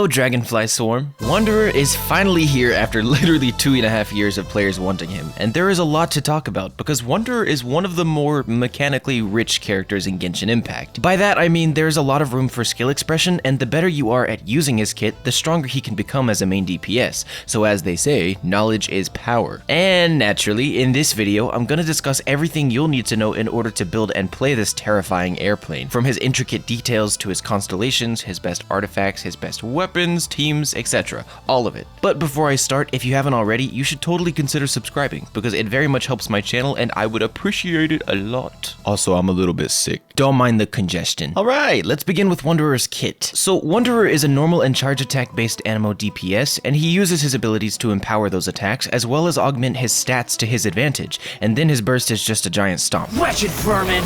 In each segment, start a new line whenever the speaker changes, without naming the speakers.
Dragonfly Swarm. Wanderer is finally here after literally 2.5 years of players wanting him, and there is a lot to talk about because Wanderer is one of the more mechanically rich characters in Genshin Impact. By that I mean there's a lot of room for skill expression, and the better you are at using his kit, the stronger he can become as a main DPS, so as they say, knowledge is power. And naturally, in this video, I'm gonna discuss everything you'll need to know in order to build and play this terrifying airplane, from his intricate details to his constellations, his best artifacts, his best weapons, teams, etc. All of it. But before I start, if you haven't already, you should totally consider subscribing, because it very much helps my channel and I would appreciate it a lot. Also, I'm a little bit sick. Don't mind the congestion. Alright, let's begin with Wanderer's kit. So Wanderer is a normal and charge attack based anemo DPS, and he uses his abilities to empower those attacks as well as augment his stats to his advantage, and then his burst is just a giant stomp.
Wretched vermin!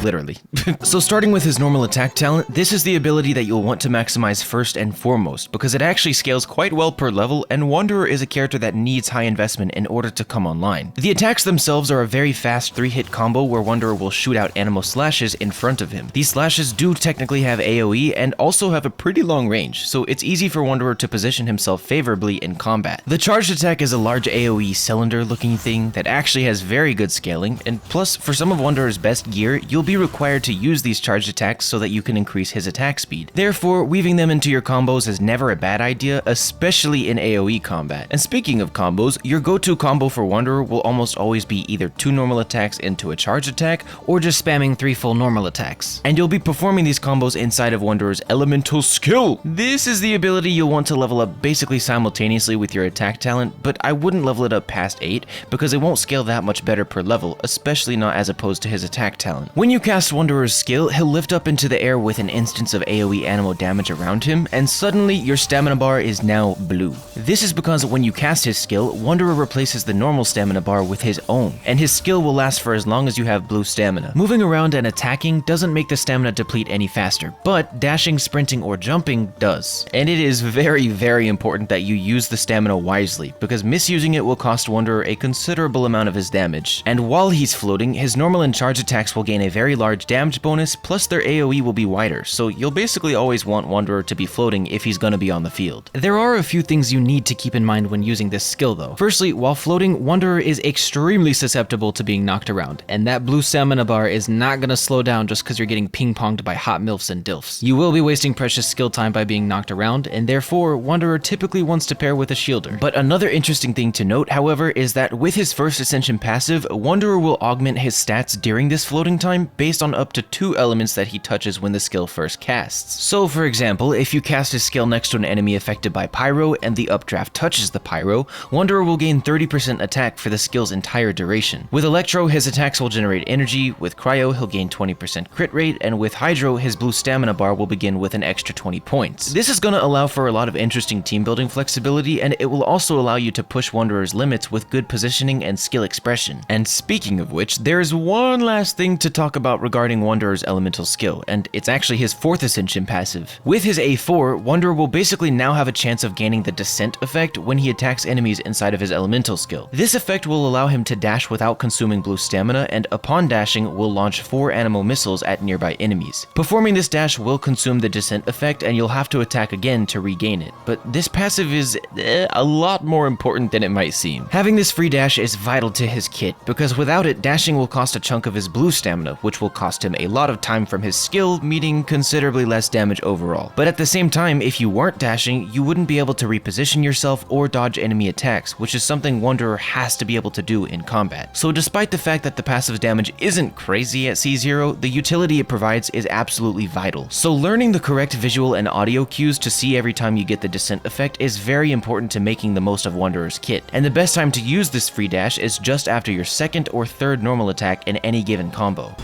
Literally. So starting with his normal attack talent, this is the ability that you'll want to maximize first and foremost, because it actually scales quite well per level, and Wanderer is a character that needs high investment in order to come online. The attacks themselves are a very fast 3-hit combo where Wanderer will shoot out anemo slashes in front of him. These slashes do technically have AoE and also have a pretty long range, so it's easy for Wanderer to position himself favorably in combat. The charged attack is a large AoE cylinder looking thing that actually has very good scaling, and plus for some of Wanderer's best gear, you'll be required to use these charged attacks so that you can increase his attack speed. Therefore, weaving them into your combos is never a bad idea, especially in AoE combat. And speaking of combos, your go-to combo for Wanderer will almost always be either 2 normal attacks into a charged attack,
or just spamming 3 full normal attacks.
and you'll be performing these combos inside of Wanderer's elemental skill. This is the ability you'll want to level up basically simultaneously with your attack talent, but I wouldn't level it up past 8 because it won't scale that much better per level, especially not as opposed to his attack talent. When you cast Wanderer's skill, he'll lift up into the air with an instance of AoE anemo damage around him, and suddenly your stamina bar is now blue. This is because when you cast his skill, Wanderer replaces the normal stamina bar with his own, and his skill will last for as long as you have blue stamina. Moving around and attacking doesn't make the stamina deplete any faster, but dashing, sprinting, or jumping does. And it is very, very important that you use the stamina wisely, because misusing it will cost Wanderer a considerable amount of his damage. And while he's floating, his normal and charge attacks will gain a very large damage bonus, plus their AoE will be wider, so you'll basically always want Wanderer to be floating if he's gonna be on the field. There are a few things you need to keep in mind when using this skill though. Firstly, while floating, Wanderer is extremely susceptible to being knocked around, and that blue stamina bar is not gonna slow down just because you're getting ping-ponged by hot milfs and dilfs. You will be wasting precious skill time by being knocked around, and therefore, Wanderer typically wants to pair with a shielder. But another interesting thing to note, however, is that with his first ascension passive, Wanderer will augment his stats during this floating time based on up to 2 elements that he touches when the skill first casts. So for example, if you cast his skill next to an enemy affected by pyro and the updraft touches the pyro, Wanderer will gain 30% attack for the skill's entire duration. With electro, his attacks will generate energy, with cryo he'll gain 20% crit rate, and with hydro, his blue stamina bar will begin with an extra 20 points. This is gonna allow for a lot of interesting team building flexibility, and it will also allow you to push Wanderer's limits with good positioning and skill expression. And speaking of which, there's one last thing to talk about regarding Wanderer's elemental skill, and it's actually his 4th ascension passive. With his A4, Wanderer will basically now have a chance of gaining the descent effect when he attacks enemies inside of his elemental skill. This effect will allow him to dash without consuming blue stamina, and upon dashing will launch 4 anemo missiles at nearby enemies. Performing this dash will consume the descent effect, and you'll have to attack again to regain it, but this passive is a lot more important than it might seem. Having this free dash is vital to his kit, because without it, dashing will cost a chunk of his blue stamina, which will cost him a lot of time from his skill, meaning considerably less damage overall. But at the same time, if you weren't dashing, you wouldn't be able to reposition yourself or dodge enemy attacks, which is something Wanderer has to be able to do in combat. So despite the fact that the passive's damage isn't crazy at C0, the utility it provides is absolutely vital. So learning the correct visual and audio cues to see every time you get the descent effect is very important to making the most of Wanderer's kit. And the best time to use this free dash is just after your 2nd or 3rd normal attack in any given combo.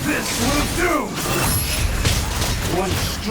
This will do!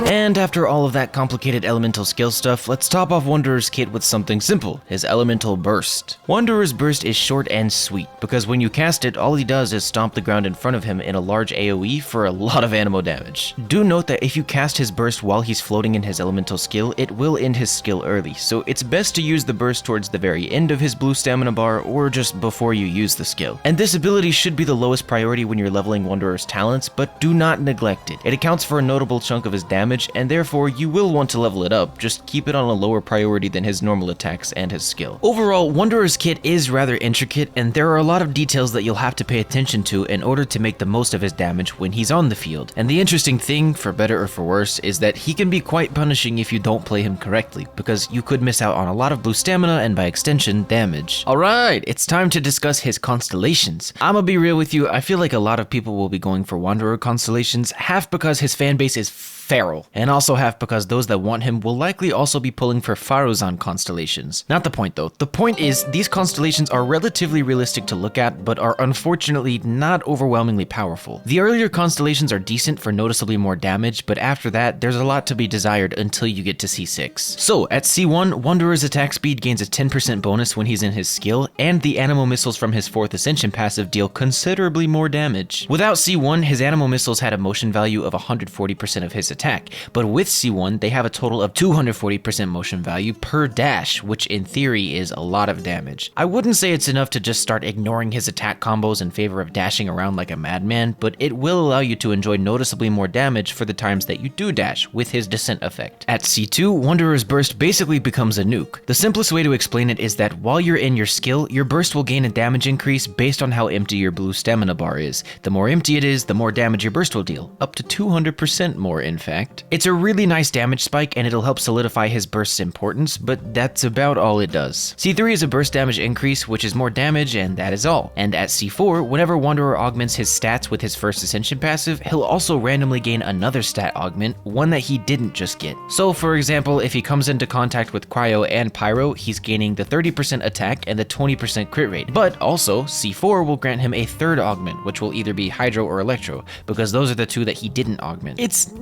And after all of that complicated elemental skill stuff, let's top off Wanderer's kit with something simple, his elemental burst. Wanderer's burst is short and sweet, because when you cast it, all he does is stomp the ground in front of him in a large AoE for a lot of anemo damage. Do note that if you cast his burst while he's floating in his elemental skill, it will end his skill early, so it's best to use the burst towards the very end of his blue stamina bar or just before you use the skill. And this ability should be the lowest priority when you're leveling Wanderer's talents, but do not neglect it. It accounts for a notable chunk of his damage, and therefore you will want to level it up, just keep it on a lower priority than his normal attacks and his skill. Overall, Wanderer's kit is rather intricate, and there are a lot of details that you'll have to pay attention to in order to make the most of his damage when he's on the field. And the interesting thing, for better or for worse, is that he can be quite punishing if you don't play him correctly, because you could miss out on a lot of blue stamina and by extension, damage. Alright, it's time to discuss his constellations. I'ma be real with you, I feel like a lot of people will be going for Wanderer constellations, half because his fanbase is feral, and also half because those that want him will likely also be pulling for Faruzan constellations. Not the point though. The point is, these constellations are relatively realistic to look at, but are unfortunately not overwhelmingly powerful. The earlier constellations are decent for noticeably more damage, but after that, there's a lot to be desired until you get to C6. So, at C1, Wanderer's attack speed gains a 10% bonus when he's in his skill, and the anemo missiles from his 4th Ascension passive deal considerably more damage. Without C1, his anemo missiles had a motion value of 140% of his attack, but with C1, they have a total of 240% motion value per dash, which in theory is a lot of damage. I wouldn't say it's enough to just start ignoring his attack combos in favor of dashing around like a madman, but it will allow you to enjoy noticeably more damage for the times that you do dash with his descent effect. At C2, Wanderer's burst basically becomes a nuke. The simplest way to explain it is that while you're in your skill, your burst will gain a damage increase based on how empty your blue stamina bar is. The more empty it is, the more damage your burst will deal, up to 200% more in fact. It's a really nice damage spike and it'll help solidify his burst's importance, but that's about all it does. C3 is a burst damage increase, which is more damage, and that is all. And at C4, whenever Wanderer augments his stats with his 1st Ascension passive, he'll also randomly gain another stat augment, one that he didn't just get. So for example, if he comes into contact with Cryo and Pyro, he's gaining the 30% attack and the 20% crit rate. But also, C4 will grant him a 3rd augment, which will either be Hydro or Electro, because those are the two that he didn't augment. It's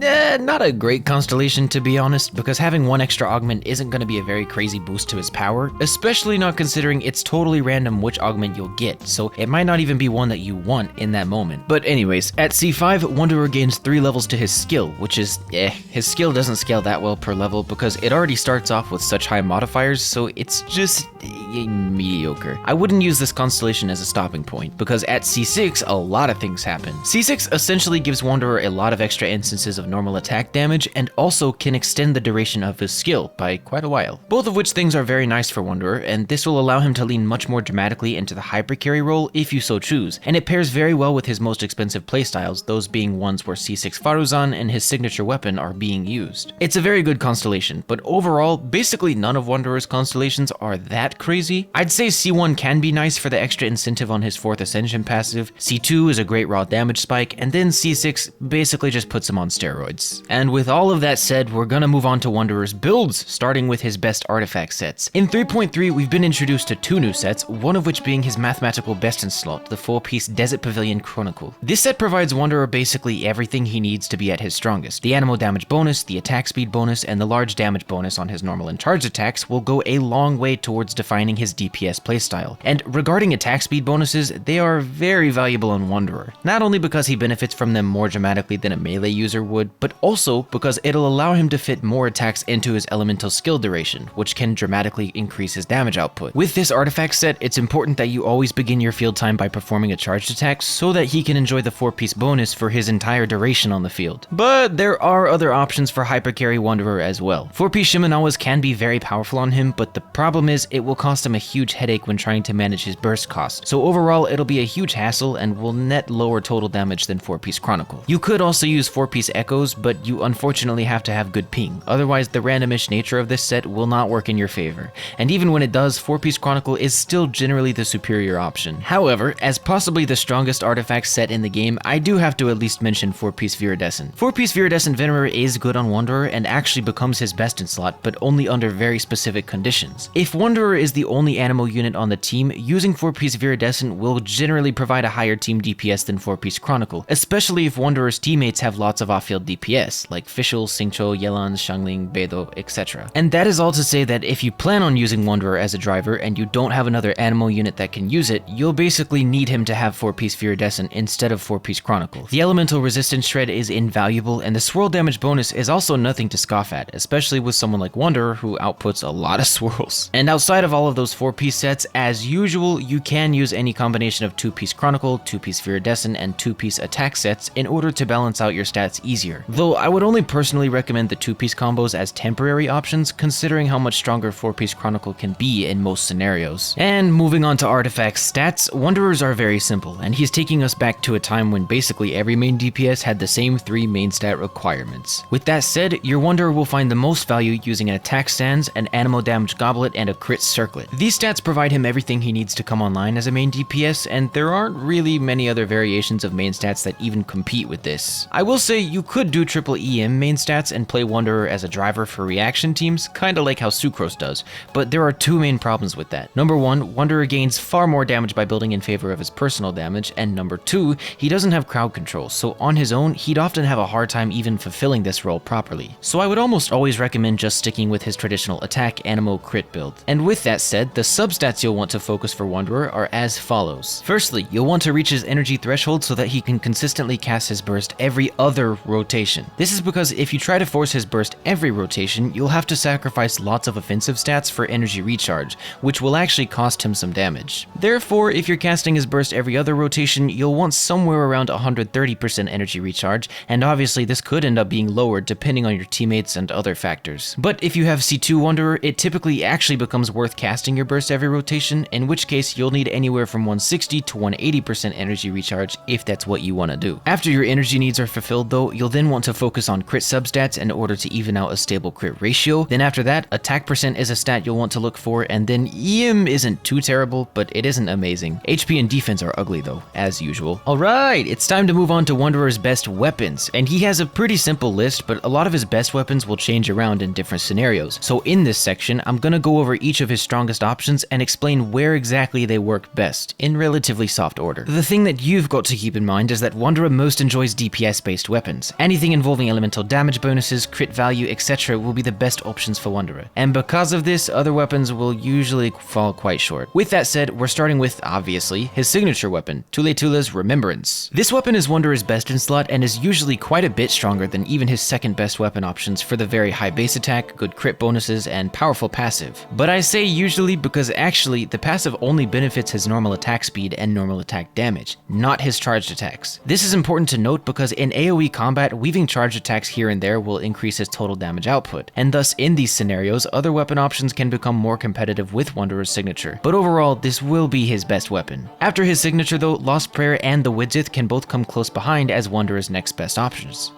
not a great constellation to be honest, because having one extra augment isn't going to be a very crazy boost to his power, especially not considering it's totally random which augment you'll get, so it might not even be one that you want in that moment. But anyways, at C5, Wanderer gains 3 levels to his skill, which is his skill doesn't scale that well per level because it already starts off with such high modifiers, so it's just mediocre. I wouldn't use this constellation as a stopping point, because at C6, a lot of things happen. C6 essentially gives Wanderer a lot of extra instances of normal attack damage, and also can extend the duration of his skill by quite a while. Both of which things are very nice for Wanderer, and this will allow him to lean much more dramatically into the hyper carry role if you so choose, and it pairs very well with his most expensive playstyles, those being ones where C6 Faruzan and his signature weapon are being used. It's a very good constellation, but overall, basically none of Wanderer's constellations are that crazy. I'd say C1 can be nice for the extra incentive on his 4th Ascension passive, C2 is a great raw damage spike, and then C6 basically just puts him on steroids. And with all of that said, we're gonna move on to Wanderer's builds, starting with his best artifact sets. In 3.3, we've been introduced to 2 new sets, one of which being his mathematical best in slot, the 4-piece Desert Pavilion Chronicle. This set provides Wanderer basically everything he needs to be at his strongest. The anemo damage bonus, the attack speed bonus, and the large damage bonus on his normal and charged attacks will go a long way towards defining his DPS playstyle. And regarding attack speed bonuses, they are very valuable on Wanderer, not only because he benefits from them more dramatically than a melee user would, but also because it'll allow him to fit more attacks into his elemental skill duration, which can dramatically increase his damage output. With this artifact set, it's important that you always begin your field time by performing a charged attack so that he can enjoy the 4-piece bonus for his entire duration on the field. But there are other options for hypercarry Wanderer as well. 4-piece Shimenawas can be very powerful on him, but the problem is it will cost him a huge headache when trying to manage his burst costs, so overall it'll be a huge hassle and will net lower total damage than 4-piece Chronicle. You could also use 4-piece Echoes, but you unfortunately have to have good ping, otherwise the randomish nature of this set will not work in your favor, and even when it does, 4-piece Chronicle is still generally the superior option. However, as possibly the strongest artifact set in the game, I do have to at least mention 4-piece Viridescent. 4-piece Viridescent Venerer is good on Wanderer and actually becomes his best in slot, but only under very specific conditions. If Wanderer
is the only anemo unit on the team, using 4-piece Viridescent will generally provide a higher team DPS than 4-piece Chronicle, especially if Wanderer's teammates have lots of off-field DPS, like Fischl, Xingqiu, Yelan, Xiangling, Beidou, etc. And that is all to say that if you plan on using Wanderer as a driver and you don't have another anemo unit that can use it, you'll basically need him to have 4-piece Viridescent instead of 4-piece Chronicle. The elemental resistance shred is invaluable, and the swirl damage bonus is also nothing to scoff at, especially with someone like Wanderer who outputs a lot of swirls. And outside of all of those 4-piece sets, as usual, you can use any combination of 2-piece Chronicle, 2-piece Viridescent, and 2-piece attack sets in order to balance out your stats easier. Though I would only personally recommend the 2-piece combos as temporary options, considering how much stronger 4-piece Chronicle can be in most scenarios. And moving on to artifacts stats, Wanderers are very simple, and he's taking us back to a time when basically every main DPS had the same 3 main stat requirements. With that said, your Wanderer will find the most value using an attack stance, an anemo damage goblet, and a crit circlet. These stats provide him everything he needs to come online as a main DPS, and there aren't really many other variations of main stats that even compete with this. I will say you could do triple EM main stats and play Wanderer as a driver for reaction teams, kinda like how Sucrose does, but there are 2 main problems with that. Number 1, Wanderer gains far more damage by building in favor of his personal damage, and number 2, he doesn't have crowd control, so on his own, he'd often have a hard time even fulfilling this role properly. So I would almost always recommend just sticking with his traditional attack, anemo, crit build. And with that said, the substats you'll want to focus for Wanderer are as follows. Firstly, you'll want to reach his energy threshold so that he can consistently cast his burst every other rotation. This is because if you try to force his burst every rotation, you'll have to sacrifice lots of offensive stats for energy recharge, which will actually cost him some damage. Therefore, if you're casting his burst every other rotation, you'll want somewhere around 130% energy recharge, and obviously this could end up being lowered depending on your teammates and other factors. But if you have C2 Wanderer, it typically actually becomes worth casting your burst every rotation, in which case you'll need anywhere from 160 to 180% energy recharge if that's what you want to do. After your energy needs are fulfilled though, you'll then want to focus on crit substats in order to even out a stable crit ratio. Then after that, attack percent is a stat you'll want to look for, and then EM isn't too terrible, but it isn't amazing. HP and defense are ugly though, as usual. Alright, it's time to move on to Wanderer's best weapons, and he has a pretty simple list, but a lot of his best weapons will change around in different scenarios. So in this section, I'm gonna go over each of his strongest options and explain where exactly they work best, in relatively soft order. The thing that you've got to keep in mind is that Wanderer most enjoys DPS-based weapons. Anything involving elemental damage bonuses, crit value, etc. will be the best options for Wanderer. And because of this, other weapons will usually fall quite short. With that said, we're starting with, obviously, his signature weapon, Tuletula's Remembrance. This weapon is Wanderer's best in slot and is usually quite a bit stronger than even his second best weapon options for the very high base attack, good crit bonuses, and powerful passive. But I say usually because actually, the passive only benefits his normal attack speed and normal attack damage, not his charged attacks. This is important to note because in AoE combat, weaving charged attacks here and there will increase his total damage output, and thus in these scenarios, other weapon options can become more competitive with Wanderer's signature. But overall, this will be his best weapon. After his signature though, Lost Prayer and the Widzith can both come close behind as Wanderer's next best options.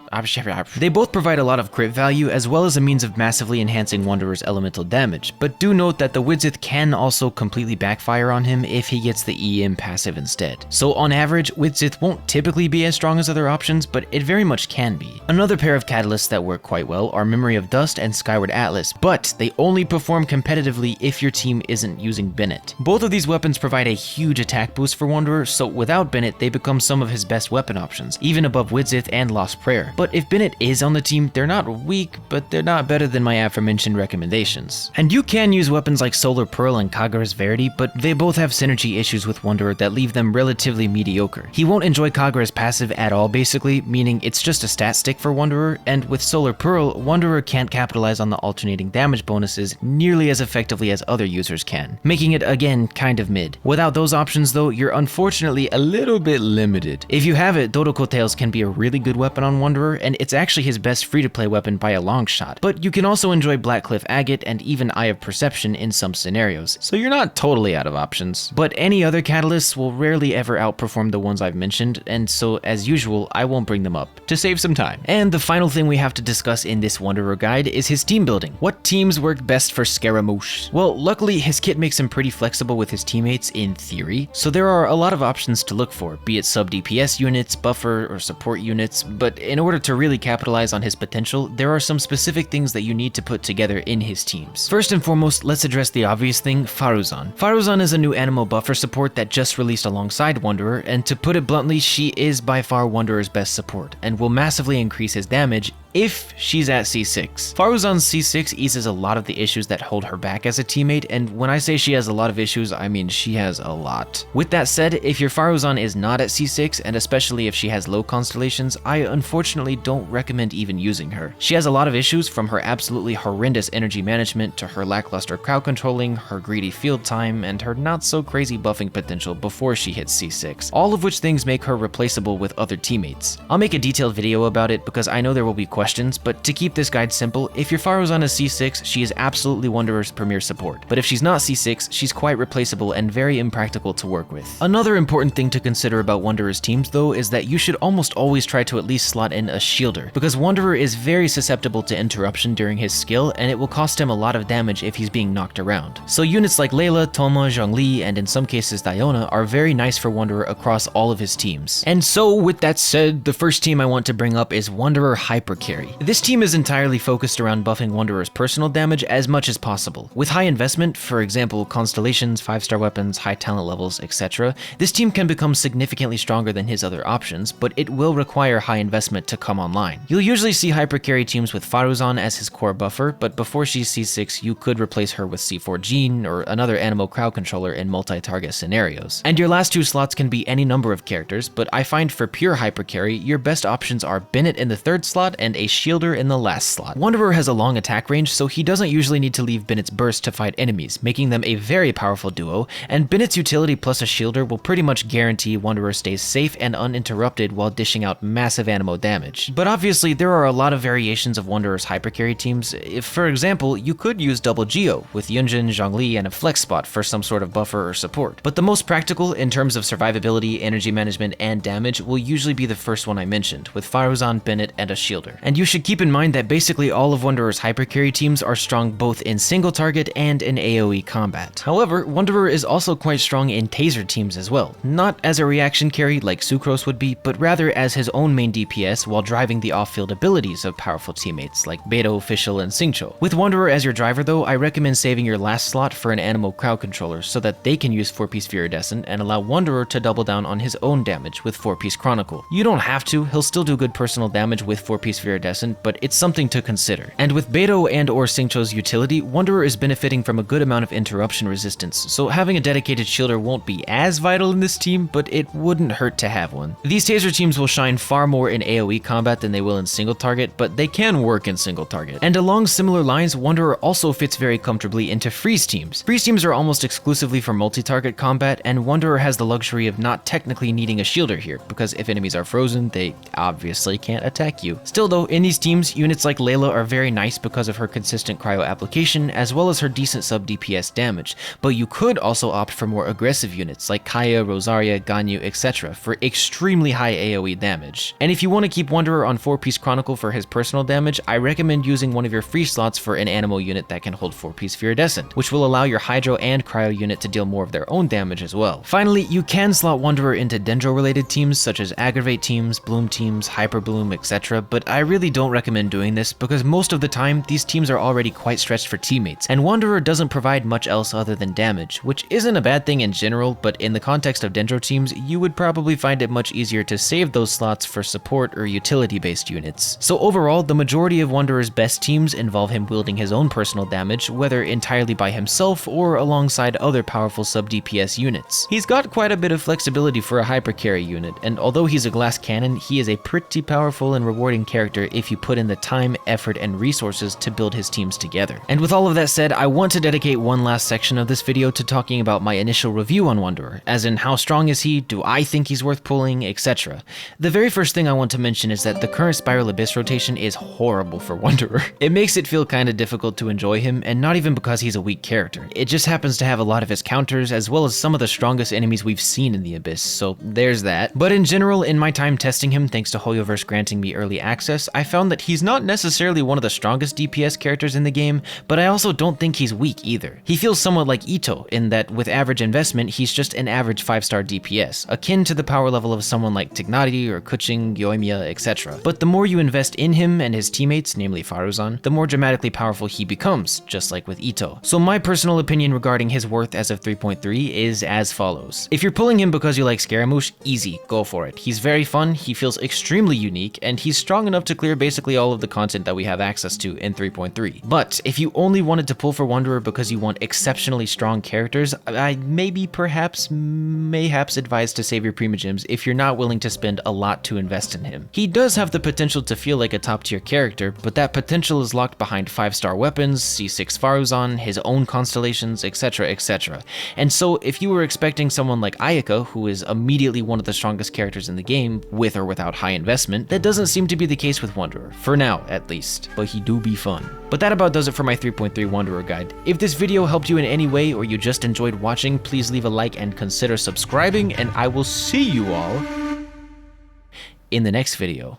They both provide a lot of crit value as well as a means of massively enhancing Wanderer's elemental damage, but do note that the Widzith can also completely backfire on him if he gets the EM passive instead. So on average, Widzith won't typically be as strong as other options, but it very much can be. Another pair of catalysts that work quite well are Memory of Dust and Skyward Atlas, but they only perform competitively if your team isn't using Bennett. Both of these weapons provide a huge attack boost for Wanderer, so without Bennett, they become some of his best weapon options, even above Widzith and Lost Prayer. But if Bennett is on the team, they're not weak, but they're not better than my aforementioned recommendations. And you can use weapons like Solar Pearl and Kagura's Verity, but they both have synergy issues with Wanderer that leave them relatively mediocre. He won't enjoy Kagura's passive at all basically, meaning it's just a stat stick for Wanderer, and with Solar Pearl, Wanderer can't capitalize on the alternating damage bonuses nearly as effectively as other users can, making it again kind of mid. Without those options though, you're unfortunately a little bit limited. If you have it, Dodoko Tails can be a really good weapon on Wanderer, and it's actually his best free-to-play weapon by a long shot. But you can also enjoy Blackcliff Agate and even Eye of Perception in some scenarios, so you're not totally out of options. But any other catalysts will rarely ever outperform the ones I've mentioned, and so as usual, I won't bring them up, to save some time. And the final thing we have to discuss in this Wanderer guide is his team building. What teams work best for Scaramouche? Well, luckily his kit makes him pretty flexible with his teammates in theory, so there are a lot of options to look for, be it sub DPS units, buffer, or support units, but in order to really capitalize on his potential, there are some specific things that you need to put together in his teams. First and foremost, let's address the obvious thing, Faruzan. Faruzan is a new anemo buffer support that just released alongside Wanderer, and to put it bluntly, she is by far Wanderer's best support, and will massively increase his damage if she's at C6. Faruzan's C6 eases a lot of the issues that hold her back as a teammate, and when I say she has a lot of issues, I mean she has a lot. With that said, if your Faruzan is not at C6, and especially if she has low constellations, I unfortunately don't recommend even using her. She has a lot of issues, from her absolutely horrendous energy management to her lackluster crowd controlling, her greedy field time, and her not so crazy buffing potential before she hits C6, all of which things make her replaceable with other teammates. I'll make a detailed video about it because I know there will be questions, but to keep this guide simple, if your Faruzan is C6, she is absolutely Wanderer's premier support. But if she's not C6, she's quite replaceable and very impractical to work with. Another important thing to consider about Wanderer's teams though is that you should almost always try to at least slot in a shielder, because Wanderer is very susceptible to interruption during his skill, and it will cost him a lot of damage if he's being knocked around. So units like Layla, Toma, Zhongli, and in some cases Diona are very nice for Wanderer across all of his teams. And so with that said, the first team I want to bring up is Wanderer Hyper Carry. This team is entirely focused around buffing Wanderer's personal damage as much as possible. With high investment, for example Constellations, 5-star weapons, high talent levels, etc., this team can become significantly stronger than his other options, but it will require high investment to come online. You'll usually see Hyper Carry teams with Faruzan as his core buffer, but before she's C6 you could replace her with C4 Jean or another anemo crowd controller in multi-target scenarios. And your last two slots can be any number of characters, but I find for pure Hyper Carry, your best options are Bennett in the 3rd slot and a shielder in the last slot. Wanderer has a long attack range, so he doesn't usually need to leave Bennett's burst to fight enemies, making them a very powerful duo, and Bennett's utility plus a shielder will pretty much guarantee Wanderer stays safe and uninterrupted while dishing out massive anemo damage. But obviously there are a lot of variations of Wanderer's hypercarry teams. If, for example, you could use double Geo with Yunjin, Zhongli, and a flex spot for some sort of buffer or support. But the most practical in terms of survivability, energy management, and damage will usually be the first one I mentioned, with Faruzan, Bennett, and a shielder. And you should keep in mind that basically all of Wanderer's hypercarry teams are strong both in single target and in AoE combat. However, Wanderer is also quite strong in taser teams as well, not as a reaction carry like Sucrose would be, but rather as his own main DPS while driving the off-field abilities of powerful teammates like Beto, Fischl, and Xingqiu. With Wanderer as your driver though, I recommend saving your last slot for an anemo crowd controller so that they can use 4-piece Viridescent and allow Wanderer to double down on his own damage with 4-piece Chronicle. You don't have to, he'll still do good personal damage with 4-piece Viridescent, but it's something to consider. And with Beto and or Xingqiu's utility, Wanderer is benefiting from a good amount of interruption resistance, so having a dedicated shielder won't be as vital in this team, but it wouldn't hurt to have one. These taser teams will shine far more in AoE combat than they will in single target, but they can work in single target. And along similar lines, Wanderer also fits very comfortably into freeze teams. Freeze teams are almost exclusively for multi-target combat, and Wanderer has the luxury of not technically needing a shielder here, because if enemies are frozen, they obviously can't attack you. Still though, in these teams, units like Layla are very nice because of her consistent cryo application, as well as her decent sub DPS damage, but you could also opt for more aggressive units like Kaya, Rosaria, Ganyu, etc. for extremely high AoE damage. And if you want to keep Wanderer on 4-piece Chronicle for his personal damage, I recommend using one of your free slots for an anemo unit that can hold 4-piece Viridescent, which will allow your Hydro and Cryo unit to deal more of their own damage as well. Finally, you can slot Wanderer into Dendro-related teams such as Aggravate teams, Bloom teams, Hyper Bloom, etc., but I really don't recommend doing this because most of the time, these teams are already quite stretched for teammates, and Wanderer doesn't provide much else other than damage, which isn't a bad thing in general, but in the context of Dendro teams, you would probably find it much easier to save those slots for support or utility-based units. So overall, the majority of Wanderer's best teams involve him wielding his own personal damage, whether entirely by himself or alongside other powerful sub-DPS units. He's got quite a bit of flexibility for a hypercarry unit, and although he's a glass cannon, he is a pretty powerful and rewarding character if you put in the time, effort, and resources to build his teams together. And with all of that said, I want to dedicate one last section of this video to talking about my initial review on Wanderer, as in how strong is he, do I think he's worth pulling, etc. The very first thing I want to mention is that the current Spiral Abyss rotation is horrible for Wanderer. It makes it feel kinda difficult to enjoy him, and not even because he's a weak character. It just happens to have a lot of his counters, as well as some of the strongest enemies we've seen in the Abyss, so there's that. But in general, in my time testing him, thanks to Hoyoverse granting me early access, I found that he's not necessarily one of the strongest DPS characters in the game, but I also don't think he's weak either. He feels somewhat like Itto in that with average investment, he's just an average 5-star DPS, akin to the power level of someone like Tignari or Kuching, Yoimiya, etc. But the more you invest in him and his teammates, namely Faruzan, the more dramatically powerful he becomes, just like with Itto. So my personal opinion regarding his worth as of 3.3 is as follows. If you're pulling him because you like Scaramouche, easy, go for it. He's very fun, he feels extremely unique, and he's strong enough to clear basically all of the content that we have access to in 3.3. But if you only wanted to pull for Wanderer because you want exceptionally strong characters, I mayhaps advise to save your Primogems if you're not willing to spend a lot to invest in him. He does have the potential to feel like a top tier character, but that potential is locked behind 5-star weapons, C6 Faruzan, his own constellations, etc, etc. And so if you were expecting someone like Ayaka, who is immediately one of the strongest characters in the game, with or without high investment, that doesn't seem to be the case with Wanderer, for now at least, but he do be fun. But that about does it for my 3.3 Wanderer guide. If this video helped you in any way or you just enjoyed watching, please leave a like and consider subscribing, and I will see you all in the next video.